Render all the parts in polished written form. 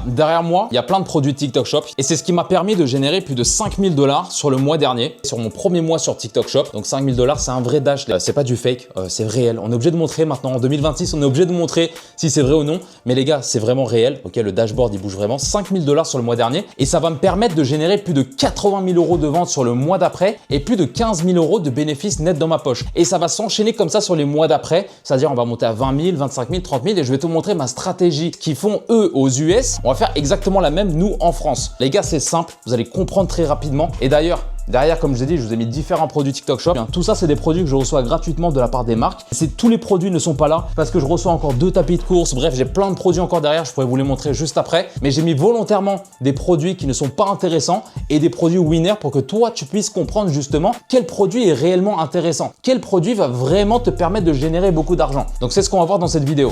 derrière moi, il y a plein de produits TikTok Shop et c'est ce qui m'a permis de générer plus de 5000 $ sur le mois dernier, sur mon premier mois sur TikTok Shop. Donc 5000 $, c'est un vrai dash, c'est pas du fake, c'est réel. On est obligé de montrer maintenant en 2026, on est obligé de montrer si c'est vrai ou non. Mais les gars, c'est vraiment réel. Ok, le dashboard, il bouge vraiment. 5000 $ sur le mois dernier et ça va me permettre de générer plus de 80 000 € de ventes sur le mois d'après et plus de 15 000 € de bénéfices nets dans ma poche. Et ça va s'enchaîner comme ça sur les mois d'après, c'est-à-dire on va monter à 20 000, 25 000, 30 000 et je vais te montrer ma stratégie qu'ils font eux aux US. On va faire exactement la même nous en France. Les gars, c'est simple, vous allez comprendre très rapidement. Et d'ailleurs, derrière, comme je vous ai dit, je vous ai mis différents produits TikTok Shop. Tout ça, c'est des produits que je reçois gratuitement de la part des marques. Tous les produits ne sont pas là parce que je reçois encore 2 tapis de course. Bref, j'ai plein de produits encore derrière. Je pourrais vous les montrer juste après. Mais j'ai mis volontairement des produits qui ne sont pas intéressants et des produits winners pour que toi, tu puisses comprendre justement quel produit est réellement intéressant. Quel produit va vraiment te permettre de générer beaucoup d'argent. Donc, c'est ce qu'on va voir dans cette vidéo.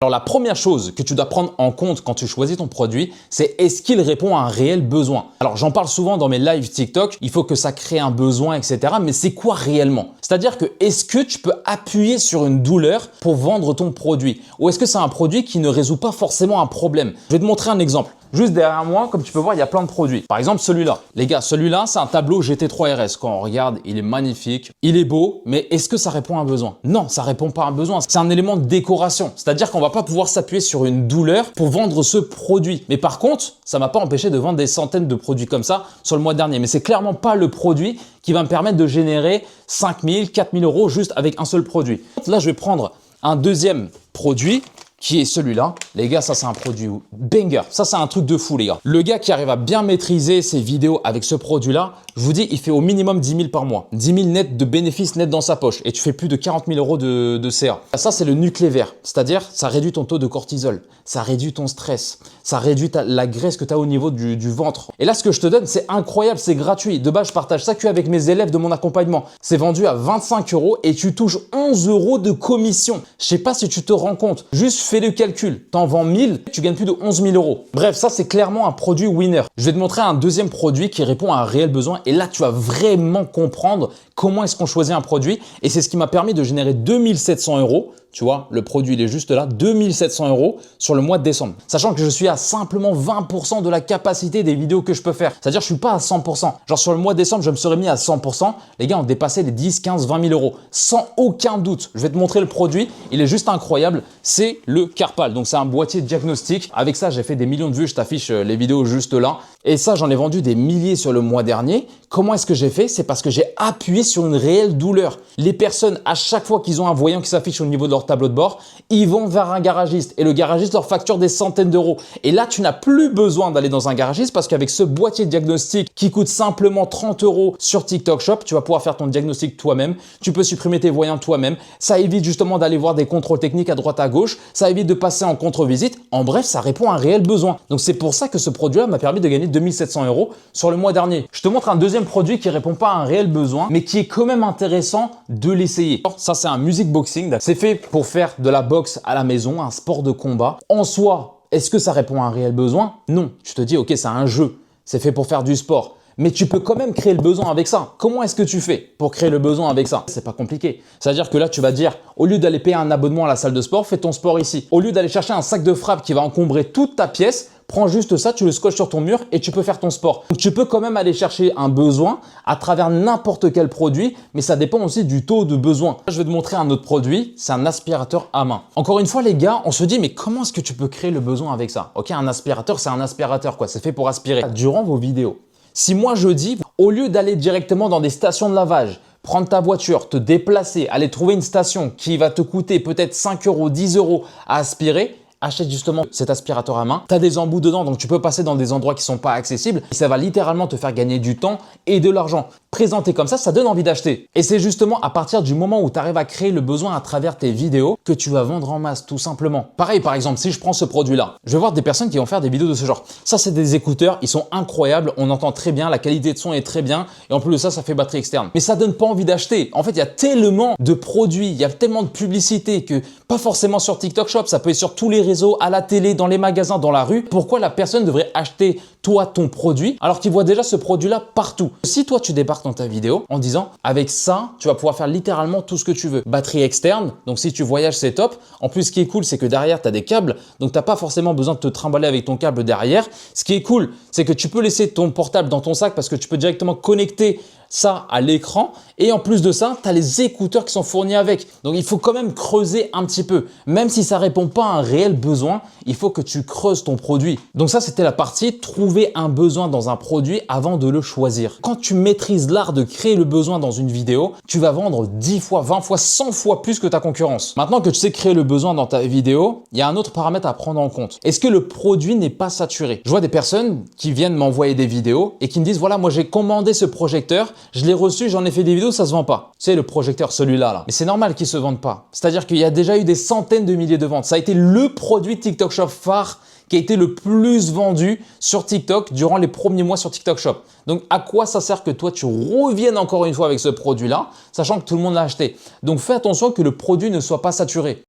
Alors la première chose que tu dois prendre en compte quand tu choisis ton produit, c'est est-ce qu'il répond à un réel besoin? Alors j'en parle souvent dans mes lives TikTok, il faut que ça crée un besoin, etc. Mais c'est quoi réellement? C'est-à-dire que est-ce que tu peux appuyer sur une douleur pour vendre ton produit? Ou est-ce que c'est un produit qui ne résout pas forcément un problème? Je vais te montrer un exemple. Juste derrière moi, comme tu peux voir, il y a plein de produits. Par exemple, celui-là. Les gars, celui-là, c'est un tableau GT3 RS. Quand on regarde, il est magnifique, il est beau, mais est-ce que ça répond à un besoin? Non, ça répond pas à un besoin. C'est un élément de décoration. C'est-à-dire qu'on va pas pouvoir s'appuyer sur une douleur pour vendre ce produit. Mais par contre, ça m'a pas empêché de vendre des centaines de produits comme ça sur le mois dernier. Mais c'est clairement pas le produit qui va me permettre de générer 5 000, 4 000 € juste avec un seul produit. Là, je vais prendre un deuxième produit qui est celui-là. Les gars, ça c'est un produit banger. Ça c'est un truc de fou les gars. Le gars qui arrive à bien maîtriser ses vidéos avec ce produit-là, je vous dis, il fait au minimum 10 000 par mois. 10 000 net de bénéfices nets dans sa poche et tu fais plus de 40 000 € de CA. Ça c'est le nucléaire, c'est-à-dire ça réduit ton taux de cortisol, ça réduit ton stress, ça réduit la graisse que tu as au niveau du ventre. Et là, ce que je te donne, c'est incroyable, c'est gratuit. De base, je partage ça qu'avec mes élèves de mon accompagnement. C'est vendu à 25 € et tu touches 11 € de commission. Je sais pas si tu te rends compte. Juste fais le calcul. T'en vends 1000, tu gagnes plus de 11 000 €. Bref, ça, c'est clairement un produit winner. Je vais te montrer un deuxième produit qui répond à un réel besoin. Et là, tu vas vraiment comprendre comment est-ce qu'on choisit un produit. Et c'est ce qui m'a permis de générer 2700 €. Tu vois, le produit, il est juste là, 2700 € sur le mois de décembre. Sachant que je suis à simplement 20% de la capacité des vidéos que je peux faire. C'est-à-dire que je suis pas à 100%. Genre sur le mois de décembre, je me serais mis à 100%. Les gars ont dépassé les 10, 15, 20 000 €. Sans aucun doute. Je vais te montrer le produit. Il est juste incroyable. C'est le Carpal. Donc c'est un boîtier diagnostic. Avec ça, j'ai fait des millions de vues. Je t'affiche les vidéos juste là. Et ça, j'en ai vendu des milliers sur le mois dernier. Comment est-ce que j'ai fait? C'est parce que j'ai appuyé sur une réelle douleur. Les personnes, à chaque fois qu'ils ont un voyant qui s'affiche au niveau de leur tableau de bord, ils vont vers un garagiste et le garagiste leur facture des centaines d'euros. Et là, tu n'as plus besoin d'aller dans un garagiste parce qu'avec ce boîtier diagnostic qui coûte simplement 30 € sur TikTok Shop, tu vas pouvoir faire ton diagnostic toi-même. Tu peux supprimer tes voyants toi-même. Ça évite justement d'aller voir des contrôles techniques à droite à gauche. Ça évite de passer en contre-visite. En bref, ça répond à un réel besoin. Donc, c'est pour ça que ce produit-là m'a permis de gagner 2700 € sur le mois dernier. Je te montre un deuxième produit qui répond pas à un réel besoin, mais qui est quand même intéressant de l'essayer. Ça, c'est un music boxing. C'est fait pour faire de la boxe à la maison, un sport de combat. En soi, est-ce que ça répond à un réel besoin? Non. Tu te dis, ok, c'est un jeu. C'est fait pour faire du sport. Mais tu peux quand même créer le besoin avec ça. Comment est-ce que tu fais pour créer le besoin avec ça? C'est pas compliqué. C'est-à-dire que là, tu vas dire, au lieu d'aller payer un abonnement à la salle de sport, fais ton sport ici. Au lieu d'aller chercher un sac de frappe qui va encombrer toute ta pièce, prends juste ça, tu le scotches sur ton mur et tu peux faire ton sport. Donc, tu peux quand même aller chercher un besoin à travers n'importe quel produit, mais ça dépend aussi du taux de besoin. Là, je vais te montrer un autre produit, c'est un aspirateur à main. Encore une fois, les gars, on se dit, mais comment est-ce que tu peux créer le besoin avec ça? Ok, un aspirateur, c'est un aspirateur, quoi. C'est fait pour aspirer. Durant vos vidéos, si moi je dis, au lieu d'aller directement dans des stations de lavage, prendre ta voiture, te déplacer, aller trouver une station qui va te coûter peut-être 5 €, 10 € à aspirer, achète justement cet aspirateur à main. Tu as des embouts dedans, donc tu peux passer dans des endroits qui ne sont pas accessibles. Et ça va littéralement te faire gagner du temps et de l'argent. Présenté comme ça donne envie d'acheter. Et c'est justement à partir du moment où tu arrives à créer le besoin à travers tes vidéos que tu vas vendre en masse, tout simplement. Pareil, par exemple, si je prends ce produit-là, je vais voir des personnes qui vont faire des vidéos de ce genre. Ça, c'est des écouteurs, ils sont incroyables, on entend très bien, la qualité de son est très bien. Et en plus de ça, ça fait batterie externe. Mais ça donne pas envie d'acheter. En fait, il y a tellement de produits, il y a tellement de publicité que pas forcément sur TikTok Shop, ça peut être sur tous les réseaux, à la télé, dans les magasins, dans la rue. Pourquoi la personne devrait acheter toi ton produit alors qu'il voit déjà ce produit-là partout? Si toi, tu débarques dans ta vidéo en disant avec ça, tu vas pouvoir faire littéralement tout ce que tu veux. Batterie externe, donc si tu voyages, c'est top. En plus, ce qui est cool, c'est que derrière, tu as des câbles, donc tu n'as pas forcément besoin de te trimballer avec ton câble derrière. Ce qui est cool, c'est que tu peux laisser ton portable dans ton sac parce que tu peux directement connecter ça à l'écran et en plus de ça, tu as les écouteurs qui sont fournis avec. Donc, il faut quand même creuser un petit peu. Même si ça ne répond pas à un réel besoin, il faut que tu creuses ton produit. Donc ça, c'était la partie trouver un besoin dans un produit avant de le choisir. Quand tu maîtrises l'art de créer le besoin dans une vidéo, tu vas vendre 10 fois, 20 fois, 100 fois plus que ta concurrence. Maintenant que tu sais créer le besoin dans ta vidéo, il y a un autre paramètre à prendre en compte. Est-ce que le produit n'est pas saturé? Je vois des personnes qui viennent m'envoyer des vidéos et qui me disent voilà, moi j'ai commandé ce projecteur, je l'ai reçu, j'en ai fait des vidéos, ça se vend pas. Tu sais, le projecteur, celui-là, là. Mais c'est normal qu'il se vende pas. C'est-à-dire qu'il y a déjà eu des centaines de milliers de ventes. Ça a été le produit TikTok Shop phare qui a été le plus vendu sur TikTok durant les premiers mois sur TikTok Shop. Donc, à quoi ça sert que toi, tu reviennes encore une fois avec ce produit-là, sachant que tout le monde l'a acheté? Donc, fais attention que le produit ne soit pas saturé.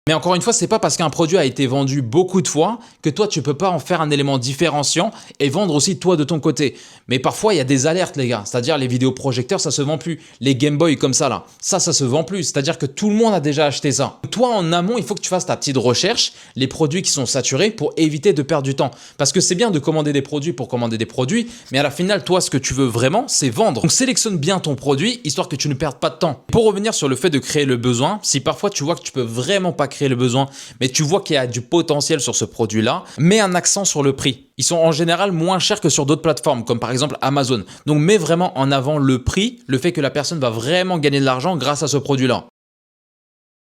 Mais encore une fois, c'est pas parce qu'un produit a été vendu beaucoup de fois que toi, tu peux pas en faire un élément différenciant et vendre aussi toi de ton côté. Mais parfois, il y a des alertes, les gars. C'est-à-dire les vidéoprojecteurs, ça se vend plus. Les Game Boy comme ça, là, ça se vend plus. C'est-à-dire que tout le monde a déjà acheté ça. Toi, en amont, il faut que tu fasses ta petite recherche, les produits qui sont saturés pour éviter de perdre du temps. Parce que c'est bien de commander des produits pour commander des produits, mais à la finale, toi, ce que tu veux vraiment, c'est vendre. Donc, sélectionne bien ton produit, histoire que tu ne perdes pas de temps. Pour revenir sur le fait de créer le besoin, si parfois tu vois que tu peux vraiment pas créer le besoin, mais tu vois qu'il y a du potentiel sur ce produit-là, mets un accent sur le prix. Ils sont en général moins chers que sur d'autres plateformes, comme par exemple Amazon. Donc, mets vraiment en avant le prix, le fait que la personne va vraiment gagner de l'argent grâce à ce produit-là.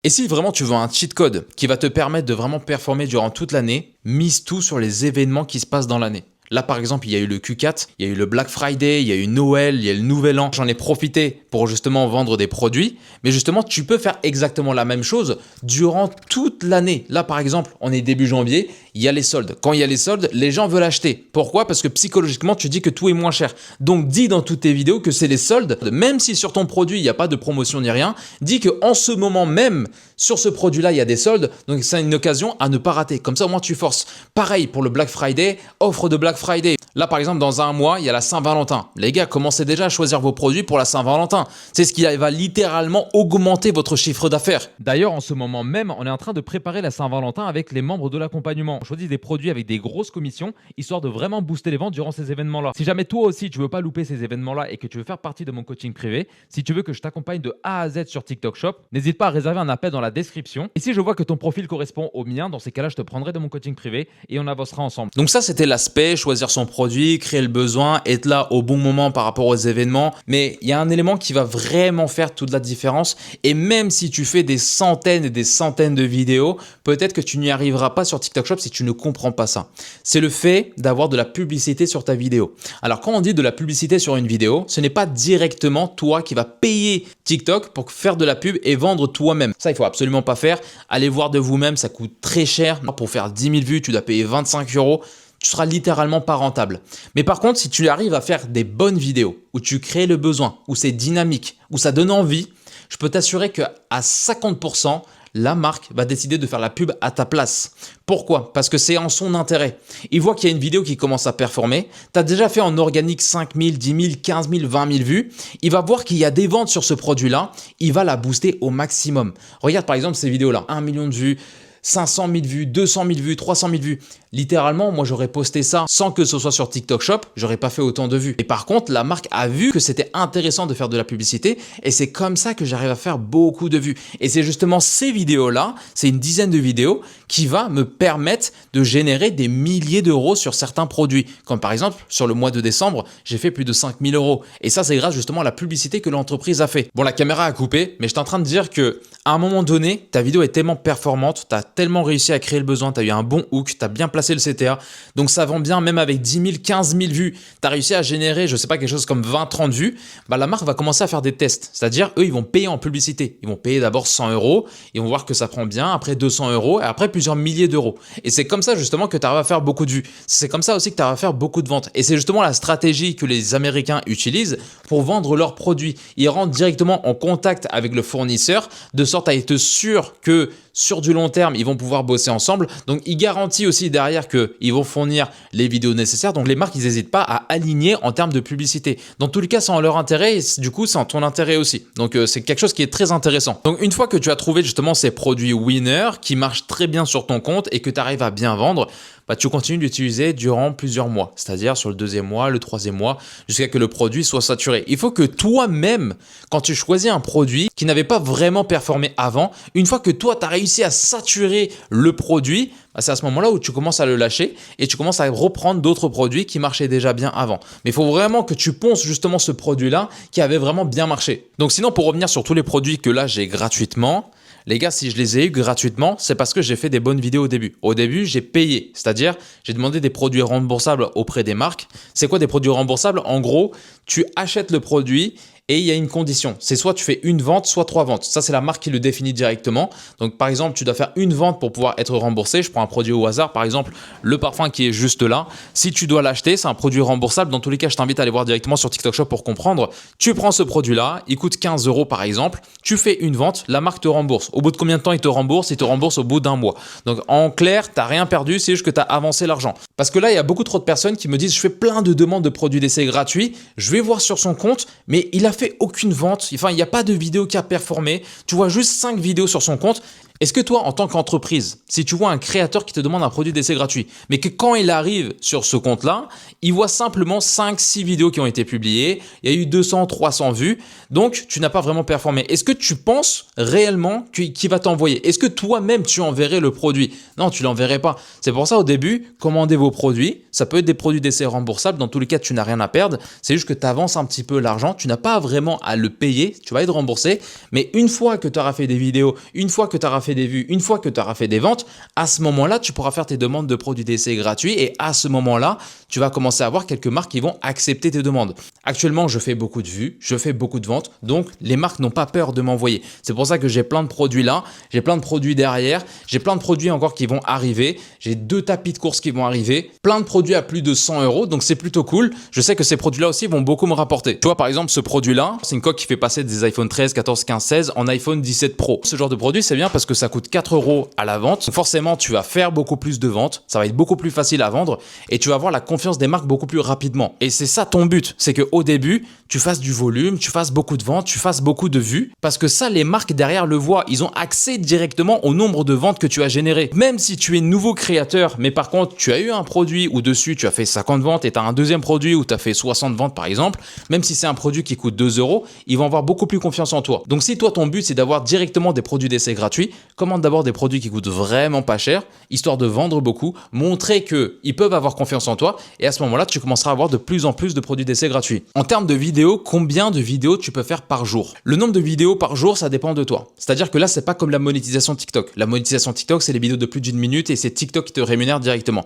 Et si vraiment tu veux un cheat code qui va te permettre de vraiment performer durant toute l'année, mise tout sur les événements qui se passent dans l'année. Là, par exemple, il y a eu le Q4, il y a eu le Black Friday, il y a eu Noël, il y a le Nouvel An. J'en ai profité pour justement vendre des produits. Mais justement, tu peux faire exactement la même chose durant toute l'année. Là, par exemple, on est début janvier, il y a les soldes. Quand il y a les soldes, les gens veulent acheter. Pourquoi? Parce que psychologiquement, tu dis que tout est moins cher. Donc, dis dans toutes tes vidéos que c'est les soldes. Même si sur ton produit, il n'y a pas de promotion ni rien, dis qu'en ce moment même, sur ce produit-là, il y a des soldes. Donc, c'est une occasion à ne pas rater. Comme ça, au moins, tu forces. Pareil pour le Black Friday, offre de Black Friday. Là, par exemple, dans un mois, il y a la Saint-Valentin. Les gars, commencez déjà à choisir vos produits pour la Saint-Valentin. C'est ce qui va littéralement augmenter votre chiffre d'affaires. D'ailleurs, en ce moment même, on est en train de préparer la Saint-Valentin avec les membres de l'accompagnement. On choisit des produits avec des grosses commissions, histoire de vraiment booster les ventes durant ces événements-là. Si jamais toi aussi, tu veux pas louper ces événements-là et que tu veux faire partie de mon coaching privé, si tu veux que je t'accompagne de A à Z sur TikTok Shop, n'hésite pas à réserver un appel dans la description. Et si je vois que ton profil correspond au mien, dans ces cas-là, je te prendrai de mon coaching privé et on avancera ensemble. Donc ça, c'était l'aspect, choisir son produit, créer le besoin, être là au bon moment par rapport aux événements. Mais il y a un élément qui va vraiment faire toute la différence. Et même si tu fais des centaines et des centaines de vidéos, peut-être que tu n'y arriveras pas sur TikTok Shop si tu ne comprends pas ça. C'est le fait d'avoir de la publicité sur ta vidéo. Alors quand on dit de la publicité sur une vidéo, ce n'est pas directement toi qui vas payer TikTok pour faire de la pub et vendre toi-même. Ça, il faut absolument pas faire. Allez voir de vous-même, ça coûte très cher. Pour faire 10 000 vues, tu dois payer 25 €. Tu seras littéralement pas rentable. Mais par contre, si tu arrives à faire des bonnes vidéos, où tu crées le besoin, où c'est dynamique, où ça donne envie, je peux t'assurer qu'à 50%, la marque va décider de faire la pub à ta place. Pourquoi? Parce que c'est en son intérêt. Il voit qu'il y a une vidéo qui commence à performer. Tu as déjà fait en organique 5 000, 10 000, 15 000, 20 000 vues. Il va voir qu'il y a des ventes sur ce produit-là. Il va la booster au maximum. Regarde par exemple ces vidéos-là. 1 million de vues, 500 000 vues, 200 000 vues, 300 000 vues. Littéralement, moi, j'aurais posté ça sans que ce soit sur TikTok Shop. J'aurais pas fait autant de vues. Et par contre, la marque a vu que c'était intéressant de faire de la publicité et c'est comme ça que j'arrive à faire beaucoup de vues. Et c'est justement ces vidéos-là, c'est une dizaine de vidéos qui va me permettre de générer des milliers d'euros sur certains produits. Comme par exemple, sur le mois de décembre, j'ai fait plus de 5 000 €. Et ça, c'est grâce justement à la publicité que l'entreprise a fait. Bon, la caméra a coupé, mais je suis en train de dire que à un moment donné, ta vidéo est tellement performante, tu as tellement réussi à créer le besoin, tu as eu un bon hook, tu as bien placé le CTA, donc ça vend bien même avec 10 000, 15 000 vues. Tu as réussi à générer, je sais pas, quelque chose comme 20, 30 vues, bah la marque va commencer à faire des tests. C'est-à-dire, eux, ils vont payer en publicité. Ils vont payer d'abord 100 €, ils vont voir que ça prend bien, après 200 € et après plusieurs milliers d'euros. Et c'est comme ça justement que tu arrives à faire beaucoup de vues. C'est comme ça aussi que tu arrives à faire beaucoup de ventes. Et c'est justement la stratégie que les Américains utilisent pour vendre leurs produits. Ils rentrent directement en contact avec le fournisseur de sorte à être sûr que sur du long terme, ils ils vont pouvoir bosser ensemble. Donc, il garantit aussi derrière qu'ils vont fournir les vidéos nécessaires. Donc, les marques, ils n'hésitent pas à aligner en termes de publicité. Dans tous les cas, c'est en leur intérêt et du coup, c'est en ton intérêt aussi. Donc, c'est quelque chose qui est très intéressant. Donc, une fois que tu as trouvé justement ces produits winners qui marchent très bien sur ton compte et que tu arrives à bien vendre, bah, tu continues d'utiliser durant plusieurs mois, c'est-à-dire sur le 2e mois, le 3e mois, jusqu'à que le produit soit saturé. Il faut que toi-même, quand tu choisis un produit qui n'avait pas vraiment performé avant, une fois que toi, tu as réussi à saturer le produit, bah, c'est à ce moment-là où tu commences à le lâcher et tu commences à reprendre d'autres produits qui marchaient déjà bien avant. Mais il faut vraiment que tu ponces justement ce produit-là qui avait vraiment bien marché. Donc sinon, pour revenir sur tous les produits que là, j'ai gratuitement, les gars, si je les ai eus gratuitement, c'est parce que j'ai fait des bonnes vidéos au début. Au début, j'ai payé, c'est-à-dire j'ai demandé des produits remboursables auprès des marques. C'est quoi des produits remboursables? En gros, tu achètes le produit et il y a une condition. C'est soit tu fais une vente, soit 3 ventes. Ça, c'est la marque qui le définit directement. Donc, par exemple, tu dois faire une vente pour pouvoir être remboursé. Je prends un produit au hasard, par exemple, le parfum qui est juste là. Si tu dois l'acheter, c'est un produit remboursable. Dans tous les cas, je t'invite à aller voir directement sur TikTok Shop pour comprendre. Tu prends ce produit-là, il coûte 15 € par exemple. Tu fais une vente, la marque te rembourse. Au bout de combien de temps il te rembourse? Il te rembourse au bout d'un mois. Donc, en clair, tu n'as rien perdu, c'est juste que tu as avancé l'argent. Parce que là, il y a beaucoup trop de personnes qui me disent, je fais plein de demandes de produits d'essai gratuits. Je vais voir sur son compte, mais il a fait aucune vente. Enfin, il n'y a pas de vidéo qui a performé. Tu vois juste 5 vidéos sur son compte. Est-ce que toi, en tant qu'entreprise, si tu vois un créateur qui te demande un produit d'essai gratuit, mais que quand il arrive sur ce compte-là, il voit simplement 5-6 vidéos qui ont été publiées, il y a eu 200-300 vues, donc tu n'as pas vraiment performé. Est-ce que tu penses réellement qu'il va t'envoyer? Est-ce que toi-même, tu enverrais le produit? Non, tu ne l'enverrais pas. C'est pour ça, au début, commandez vos produits. Ça peut être des produits d'essai remboursables. Dans tous les cas, tu n'as rien à perdre. C'est juste que tu avances un petit peu l'argent. Tu n'as pas vraiment à le payer. Tu vas être remboursé. Mais une fois que tu auras fait des vidéos, une fois que tu auras fait des vues, une fois que tu auras fait des ventes, à ce moment-là, tu pourras faire tes demandes de produits d'essai gratuits et à ce moment-là, tu vas commencer à avoir quelques marques qui vont accepter tes demandes. Actuellement, je fais beaucoup de vues, je fais beaucoup de ventes, donc les marques n'ont pas peur de m'envoyer. C'est pour ça que j'ai plein de produits là, j'ai plein de produits derrière, j'ai plein de produits encore qui vont arriver, j'ai 2 tapis de course qui vont arriver, plein de produits à plus de 100 €, donc c'est plutôt cool. Je sais que ces produits-là aussi vont beaucoup me rapporter. Tu vois, par exemple, ce produit-là, c'est une coque qui fait passer des iPhone 13, 14, 15, 16 en iPhone 17 Pro. Ce genre de produit, c'est bien parce que ça coûte 4 € à la vente. Donc forcément, tu vas faire beaucoup plus de ventes, ça va être beaucoup plus facile à vendre et tu vas avoir la confiance des marques beaucoup plus rapidement. Et c'est ça ton but, c'est qu'au début, tu fasses du volume, tu fasses beaucoup de ventes, tu fasses beaucoup de vues parce que ça, les marques derrière le voient. Ils ont accès directement au nombre de ventes que tu as généré. Même si tu es nouveau créateur, mais par contre, tu as eu un produit où dessus, tu as fait 50 ventes et tu as un deuxième produit où tu as fait 60 ventes par exemple, même si c'est un produit qui coûte 2 €, ils vont avoir beaucoup plus confiance en toi. Donc si toi, ton but, c'est d'avoir directement des produits d'essai gratuits, commande d'abord des produits qui coûtent vraiment pas cher, histoire de vendre beaucoup, montrer qu'ils peuvent avoir confiance en toi et à ce moment-là, tu commenceras à avoir de plus en plus de produits d'essai gratuits. En termes de vidéos, combien de vidéos tu peux faire par jour? Le nombre de vidéos par jour, ça dépend de toi. C'est-à-dire que là, c'est pas comme la monétisation TikTok. La monétisation TikTok, c'est les vidéos de plus d'1 minute et c'est TikTok qui te rémunère directement.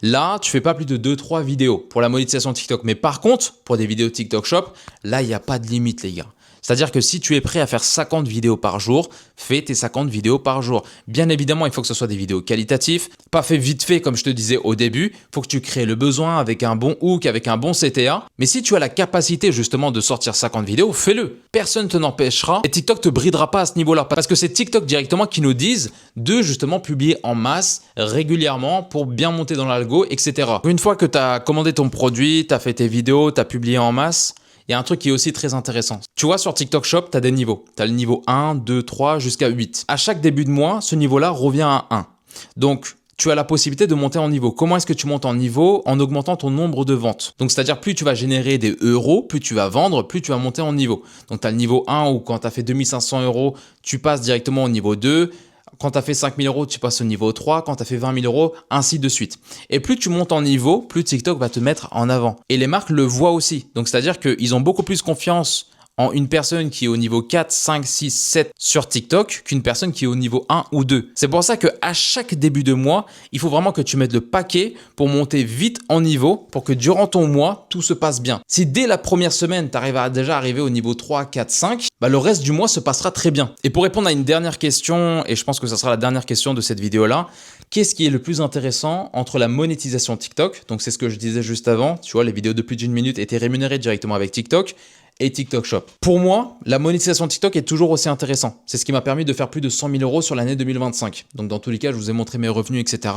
Là, tu fais pas plus de 2-3 vidéos pour la monétisation TikTok. Mais par contre, pour des vidéos TikTok Shop, là, il n'y a pas de limite, les gars. C'est-à-dire que si tu es prêt à faire 50 vidéos par jour, fais tes 50 vidéos par jour. Bien évidemment, il faut que ce soit des vidéos qualitatives, pas fait vite fait comme je te disais au début. Il faut que tu crées le besoin avec un bon hook, avec un bon CTA. Mais si tu as la capacité justement de sortir 50 vidéos, fais-le. Personne ne te n'empêchera et TikTok te bridera pas à ce niveau-là. Parce que c'est TikTok directement qui nous disent de justement publier en masse, régulièrement pour bien monter dans l'algo, etc. Une fois que tu as commandé ton produit, tu as fait tes vidéos, tu as publié en masse, il y a un truc qui est aussi très intéressant. Tu vois, sur TikTok Shop, tu as des niveaux. Tu as le niveau 1, 2, 3 jusqu'à 8. À chaque début de mois, ce niveau-là revient à 1. Donc, tu as la possibilité de monter en niveau. Comment est-ce que tu montes en niveau? En augmentant ton nombre de ventes. Donc, c'est-à-dire plus tu vas générer des euros, plus tu vas vendre, plus tu vas monter en niveau. Donc, tu as le niveau 1 où quand tu as fait 2500 €, tu passes directement au niveau 2. Quand tu as fait 5 000 €, tu passes au niveau 3. Quand tu as fait 20 000 €, ainsi de suite. Et plus tu montes en niveau, plus TikTok va te mettre en avant. Et les marques le voient aussi. Donc, c'est-à-dire qu'ils ont beaucoup plus confiance en une personne qui est au niveau 4, 5, 6, 7 sur TikTok qu'une personne qui est au niveau 1 ou 2. C'est pour ça qu'à chaque début de mois, il faut vraiment que tu mettes le paquet pour monter vite en niveau pour que durant ton mois, tout se passe bien. Si dès la première semaine, tu arrives à déjà arriver au niveau 3, 4, 5, le reste du mois se passera très bien. Et pour répondre à une dernière question, et je pense que ça sera la dernière question de cette vidéo-là, qu'est-ce qui est le plus intéressant entre la monétisation TikTok? Donc c'est ce que je disais juste avant, tu vois, les vidéos de plus d'1 minute étaient rémunérées directement avec TikTok, et TikTok Shop. Pour moi, la monétisation TikTok est toujours aussi intéressant. C'est ce qui m'a permis de faire plus de 100 000 euros sur l'année 2025. Donc dans tous les cas, je vous ai montré mes revenus, etc.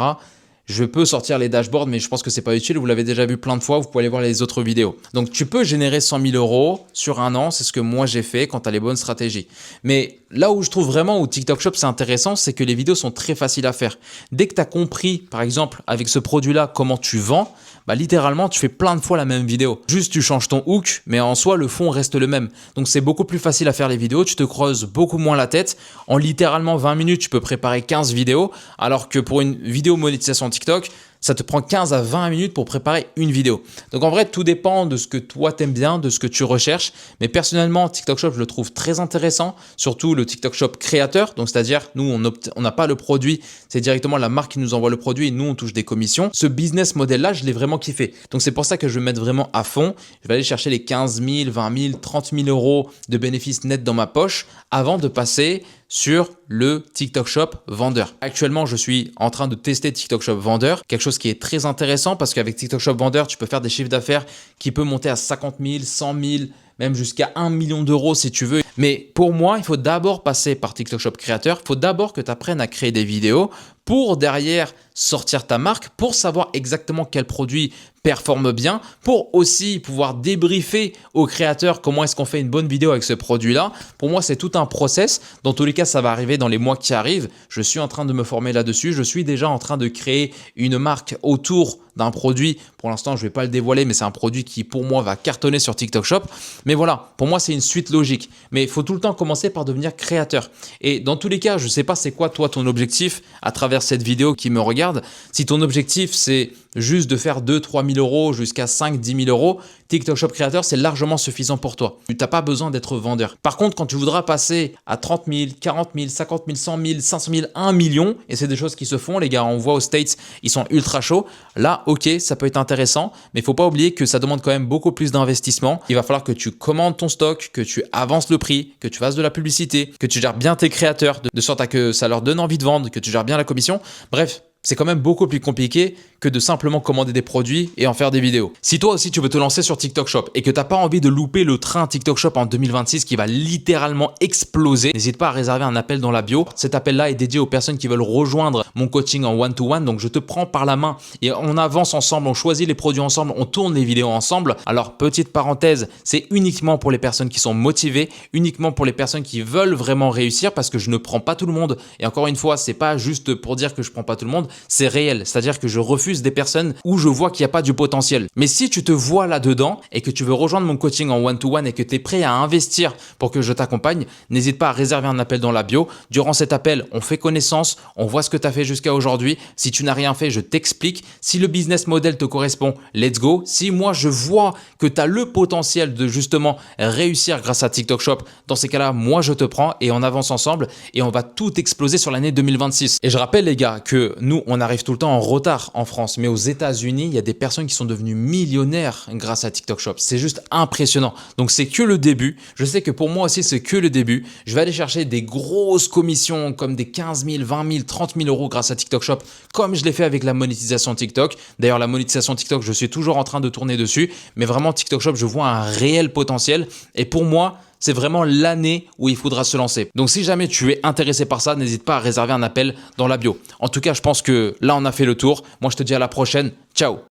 Je peux sortir les dashboards, mais je pense que c'est pas utile. Vous l'avez déjà vu plein de fois. Vous pouvez aller voir les autres vidéos. Donc, tu peux générer 100 000 euros sur un an. C'est ce que moi j'ai fait quand tu as les bonnes stratégies. Mais là où je trouve vraiment où TikTok Shop c'est intéressant, c'est que les vidéos sont très faciles à faire. Dès que tu as compris, par exemple, avec ce produit-là, comment tu vends, bah littéralement, tu fais plein de fois la même vidéo. Juste, tu changes ton hook, mais en soi, le fond reste le même. Donc, c'est beaucoup plus facile à faire les vidéos. Tu te creuses beaucoup moins la tête. En littéralement 20 minutes, tu peux préparer 15 vidéos, alors que pour une vidéo monétisation TikTok, ça te prend 15 à 20 minutes pour préparer une vidéo. Donc en vrai, tout dépend de ce que toi t'aimes bien, de ce que tu recherches. Mais personnellement, TikTok Shop, je le trouve très intéressant, surtout le TikTok Shop créateur. Donc c'est-à-dire, nous, on n'a pas le produit, c'est directement la marque qui nous envoie le produit et nous, on touche des commissions. Ce business model-là, je l'ai vraiment kiffé. Donc c'est pour ça que je vais mettre vraiment à fond. Je vais aller chercher les 15 000, 20 000, 30 000 euros de bénéfices nets dans ma poche avant de passer sur le TikTok Shop vendeur. Actuellement, je suis en train de tester TikTok Shop vendeur, quelque chose qui est très intéressant parce qu'avec TikTok Shop vendeur, tu peux faire des chiffres d'affaires qui peuvent monter à 50 000, 100 000, même jusqu'à 1 million d'euros si tu veux. Mais pour moi, il faut d'abord passer par TikTok Shop créateur. Il faut d'abord que tu apprennes à créer des vidéos pour derrière sortir ta marque, pour savoir exactement quel produit performe bien, pour aussi pouvoir débriefer aux créateurs comment est-ce qu'on fait une bonne vidéo avec ce produit-là. Pour moi, c'est tout un process. Dans tous les cas, ça va arriver dans les mois qui arrivent. Je suis en train de me former là-dessus. Je suis déjà en train de créer une marque autour d'un produit. Pour l'instant, je ne vais pas le dévoiler, mais c'est un produit qui, pour moi, va cartonner sur TikTok Shop. Mais voilà, pour moi, c'est une suite logique. Mais il faut tout le temps commencer par devenir créateur. Et dans tous les cas, je ne sais pas c'est quoi, toi, ton objectif à travers cette vidéo qui me regarde. Si ton objectif, c'est juste de faire 2-3 000 euros jusqu'à 5-10 000 euros, TikTok Shop créateur, c'est largement suffisant pour toi. Tu n'as pas besoin d'être vendeur. Par contre, quand tu voudras passer à 30 000, 40 000, 50 000, 100 000, 500 000, 1 million, et c'est des choses qui se font, les gars, on voit aux States, ils sont ultra chauds. Là, ok, ça peut être intéressant, mais il ne faut pas oublier que ça demande quand même beaucoup plus d'investissement. Il va falloir que tu commandes ton stock, que tu avances le prix, que tu fasses de la publicité, que tu gères bien tes créateurs, de sorte à que ça leur donne envie de vendre, que tu gères bien la commission. Bref, c'est quand même beaucoup plus compliqué que de simplement commander des produits et en faire des vidéos. Si toi aussi tu veux te lancer sur TikTok Shop et que tu n'as pas envie de louper le train TikTok Shop en 2026 qui va littéralement exploser, n'hésite pas à réserver un appel dans la bio. Cet appel-là est dédié aux personnes qui veulent rejoindre mon coaching en one-to-one. Donc je te prends par la main et on avance ensemble, on choisit les produits ensemble, on tourne les vidéos ensemble. Alors petite parenthèse, c'est uniquement pour les personnes qui sont motivées, uniquement pour les personnes qui veulent vraiment réussir parce que je ne prends pas tout le monde. Et encore une fois, c'est pas juste pour dire que je prends pas tout le monde, c'est réel. C'est-à-dire que je refuse des personnes où je vois qu'il n'y a pas du potentiel. Mais si tu te vois là-dedans et que tu veux rejoindre mon coaching en one-to-one et que tu es prêt à investir pour que je t'accompagne, n'hésite pas à réserver un appel dans la bio. Durant cet appel, on fait connaissance, on voit ce que tu as fait jusqu'à aujourd'hui. Si tu n'as rien fait, je t'explique. Si le business model te correspond, let's go. Si moi, je vois que tu as le potentiel de justement réussir grâce à TikTok Shop, dans ces cas-là, moi, je te prends et on avance ensemble et on va tout exploser sur l'année 2026. Et je rappelle les gars que nous, on arrive tout le temps en retard en France, mais aux États-Unis, il y a des personnes qui sont devenues millionnaires grâce à TikTok Shop. C'est juste impressionnant. Donc c'est que le début. Je sais que pour moi aussi, c'est que le début. Je vais aller chercher des grosses commissions comme des 15 000, 20 000, 30 000 euros grâce à TikTok Shop, comme je l'ai fait avec la monétisation TikTok. D'ailleurs, la monétisation TikTok, je suis toujours en train de tourner dessus, mais vraiment TikTok Shop, je vois un réel potentiel. Et pour moi, c'est vraiment l'année où il faudra se lancer. Donc si jamais tu es intéressé par ça, n'hésite pas à réserver un appel dans la bio. En tout cas, je pense que là, on a fait le tour. Moi, je te dis à la prochaine. Ciao!